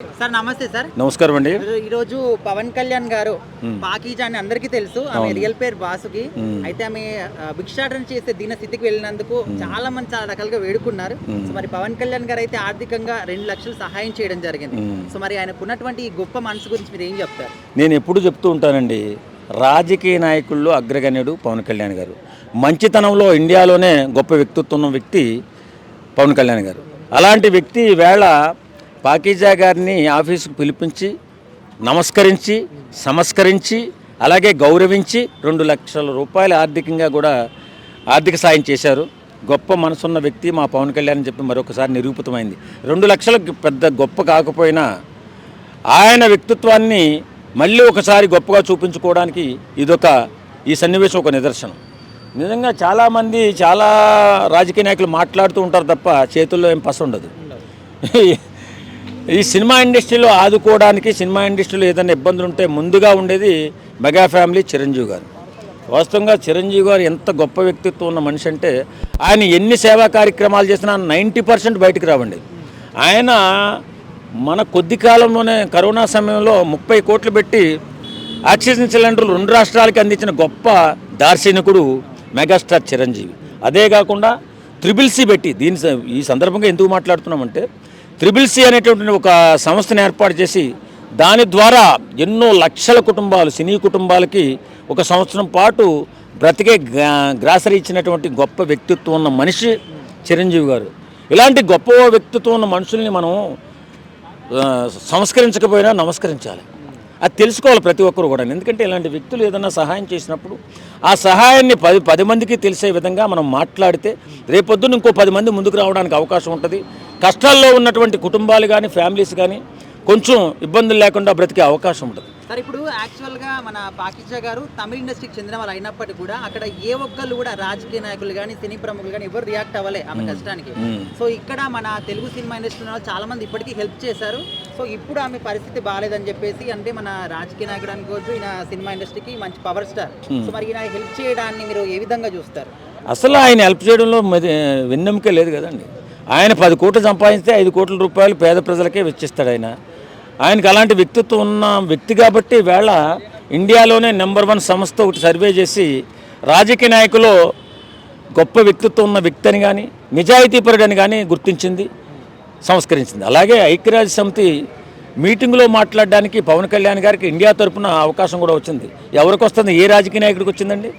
Sir నమస్తే sir. నమస్కారం అండి. ఈరోజు పవన్ కళ్యాణ్ గారు పాకీజా అని అందరికీ తెలుసు. ఆమె రియల్ పేరు బాసుకి. అయితే ఆమె భిక్షాటన చేసే దీన స్థితికి వెళ్ళినందుకు చాలా మంది చాలా రకాలుగా వేడుకున్నారు. సో మరి పవన్ కళ్యాణ్ గారు అయితే ఆర్థికంగా 2 లక్షలు సహాయం చేయడం జరిగింది. సో మరి ఆయనకు ఉన్నటువంటి ఈ గొప్ప మనసు గురించి మీరు ఏం చెప్తారు? నేను ఎప్పుడు చెప్తూ ఉంటానండి, రాజకీయ నాయకుల్లో అగ్రగణ్యుడు పవన్ కళ్యాణ్ గారు. మంచితనంలో ఇండియాలోనే గొప్ప వ్యక్తిత్వం ఉన్న వ్యక్తి పవన్ కళ్యాణ్ గారు. అలాంటి వ్యక్తి ఈవేళ పాకీజా గారిని ఆఫీసుకు పిలిపించి నమస్కరించి సంస్కరించి అలాగే గౌరవించి 2 లక్షల రూపాయలు ఆర్థికంగా కూడా ఆర్థిక సాయం చేశారు. గొప్ప మనసున్న వ్యక్తి మా పవన్ కళ్యాణ్ అని చెప్పి మరొకసారి నిరూపితమైంది. 2 లక్షలకు పెద్ద గొప్ప కాకపోయినా ఆయన వ్యక్తిత్వాన్ని మళ్ళీ ఒకసారి గొప్పగా చూపించుకోవడానికి ఈ సన్నివేశం ఒక నిదర్శనం. నిజంగా చాలామంది చాలా రాజకీయ నాయకులు మాట్లాడుతూ ఉంటారు తప్ప చేతుల్లో ఏం పస ఉండదు. ఈ సినిమా ఇండస్ట్రీలో ఆదుకోవడానికి, సినిమా ఇండస్ట్రీలో ఏదైనా ఇబ్బందులు ఉంటే ముందుగా ఉండేది మెగా ఫ్యామిలీ చిరంజీవి గారు. వాస్తవంగా చిరంజీవి గారు ఎంత గొప్ప వ్యక్తిత్వం ఉన్న మనిషి అంటే ఆయన ఎన్ని సేవా కార్యక్రమాలు చేసినా 90% బయటకు రావండి. ఆయన మన కొద్ది కాలంలోనే కరోనా సమయంలో 30 కోట్లు పెట్టి ఆక్సిజన్ సిలిండర్లు 2 రాష్ట్రాలకి అందించిన గొప్ప దార్శనికుడు మెగాస్టార్ చిరంజీవి. అదే కాకుండా త్రిబుల్-సి పెట్టి ఈ సందర్భంగా ఎందుకు మాట్లాడుతున్నామంటే త్రిబుల్-సి అనేటువంటి ఒక సంస్థను ఏర్పాటు చేసి దాని ద్వారా ఎన్నో లక్షల కుటుంబాలు, సినీ కుటుంబాలకి 1 సంవత్సరం పాటు బ్రతికే గ్రాసరీ ఇచ్చినటువంటి గొప్ప వ్యక్తిత్వం ఉన్న మనిషి చిరంజీవి గారు. ఇలాంటి గొప్ప వ్యక్తిత్వం ఉన్న మనుషుల్ని మనం సంస్కరించకపోయినా నమస్కరించాలి. అది తెలుసుకోవాలి ప్రతి ఒక్కరు కూడా. ఎందుకంటే ఇలాంటి వ్యక్తులు ఏదైనా సహాయం చేసినప్పుడు ఆ సహాయాన్ని 10 మందికి తెలిసే విధంగా మనం మాట్లాడితే రేపొద్దున ఇంకో 10 మంది ముందుకు రావడానికి అవకాశం ఉంటుంది. కష్టాల్లో ఉన్నటువంటి కుటుంబాలు కానీ ఫ్యామిలీస్ కానీ కొంచెం ఇబ్బందులు లేకుండా బ్రతికే అవకాశం ఉంటుంది. సార్ ఇప్పుడు యాక్చువల్గా మన పాకీజా గారు తమిళ ఇండస్ట్రీకి చెందిన వాళ్ళు అయినప్పటికీ కూడా అక్కడ ఏ ఒక్కళ్ళు కూడా రాజకీయ నాయకులు కానీ సినీ ప్రముఖులు కానీ ఎవరు రియాక్ట్ అవ్వలే ఆమె కష్టానికి. సో ఇక్కడ మన తెలుగు సినిమా ఇండస్ట్రీలో చాలా మంది ఇప్పటికీ హెల్ప్ చేశారు. సో ఇప్పుడు ఆమె పరిస్థితి బాగాలేదని చెప్పేసి, అంటే మన రాజకీయ నాయకుడు అనుకోవచ్చు, ఈయన సినిమా ఇండస్ట్రీకి మంచి పవర్ స్టార్. సో మరి ఈయన హెల్ప్ చేయడాన్ని మీరు ఏ విధంగా చూస్తారు? అసలు ఆయన హెల్ప్ చేయడంలో వెన్నెముకే లేదు కదండి. ఆయన 10 కోట్లు సంపాదిస్తే 5 కోట్ల రూపాయలు పేద ప్రజలకే వెచ్చిస్తాడు. ఆయనకు అలాంటి వ్యక్తిత్వం ఉన్న వ్యక్తి కాబట్టి వేళ ఇండియాలోనే నెంబర్ 1 సంస్థ ఒకటి సర్వే చేసి రాజకీయ నాయకులు గొప్ప వ్యక్తిత్వం ఉన్న వ్యక్తి అని కానీ నిజాయితీపరుడని కానీ గుర్తించింది, సంస్కరించింది. అలాగే ఐక్యరాజ్య సమితి మీటింగ్లో మాట్లాడడానికి పవన్ కళ్యాణ్ గారికి ఇండియా తరఫున అవకాశం కూడా వచ్చింది. ఎవరికి వస్తుంది? ఏ రాజకీయ నాయకుడికి వచ్చిందండి?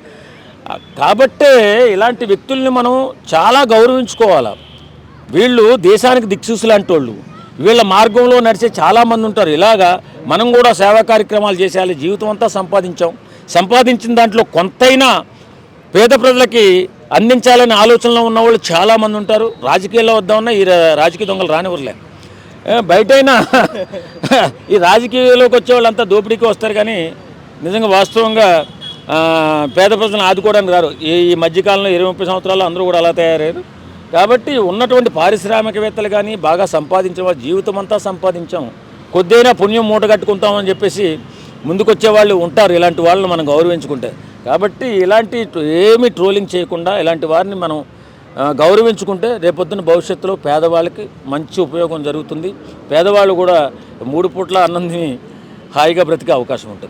కాబట్టే ఇలాంటి వ్యక్తుల్ని మనం చాలా గౌరవించుకోవాలి. వీళ్ళు దేశానికి దిక్సూసు లాంటి వాళ్ళు. వీళ్ళ మార్గంలో నడిచే చాలామంది ఉంటారు. ఇలాగా మనం కూడా సేవా కార్యక్రమాలు చేసేయాలి. జీవితం అంతా సంపాదించిన దాంట్లో కొంతైనా పేద ప్రజలకి అందించాలనే ఆలోచనలో ఉన్నవాళ్ళు చాలామంది ఉంటారు. రాజకీయాల్లో వద్దామన్నా ఈ రాజకీయ దొంగలు రానివ్వరులే. బయటైనా ఈ రాజకీయాల్లోకి వచ్చే వాళ్ళంతా దోపిడీకి వస్తారు కానీ నిజంగా వాస్తవంగా పేద ప్రజలను ఆదుకోవడానికి రారు. ఈ మధ్యకాలంలో 20-30 సంవత్సరాలు అందరూ కూడా అలా తయారయ్యారు. కాబట్టి ఉన్నటువంటి పారిశ్రామికవేత్తలు కానీ బాగా సంపాదించే వాళ్ళు జీవితం అంతా సంపాదించాం, కొద్దిగా పుణ్యం మూట కట్టుకుంటామని చెప్పేసి ముందుకొచ్చే వాళ్ళు ఉంటారు. ఇలాంటి వాళ్ళని మనం గౌరవించుకుంటే. కాబట్టి ఇలాంటి ఏమీ ట్రోలింగ్ చేయకుండా ఇలాంటి వారిని మనం గౌరవించుకుంటే రేపొద్దున భవిష్యత్తులో పేదవాళ్ళకి మంచి ఉపయోగం జరుగుతుంది. పేదవాళ్ళు కూడా 3 పూట్ల అన్నం తిని హాయిగా బ్రతికే అవకాశం ఉంటుంది.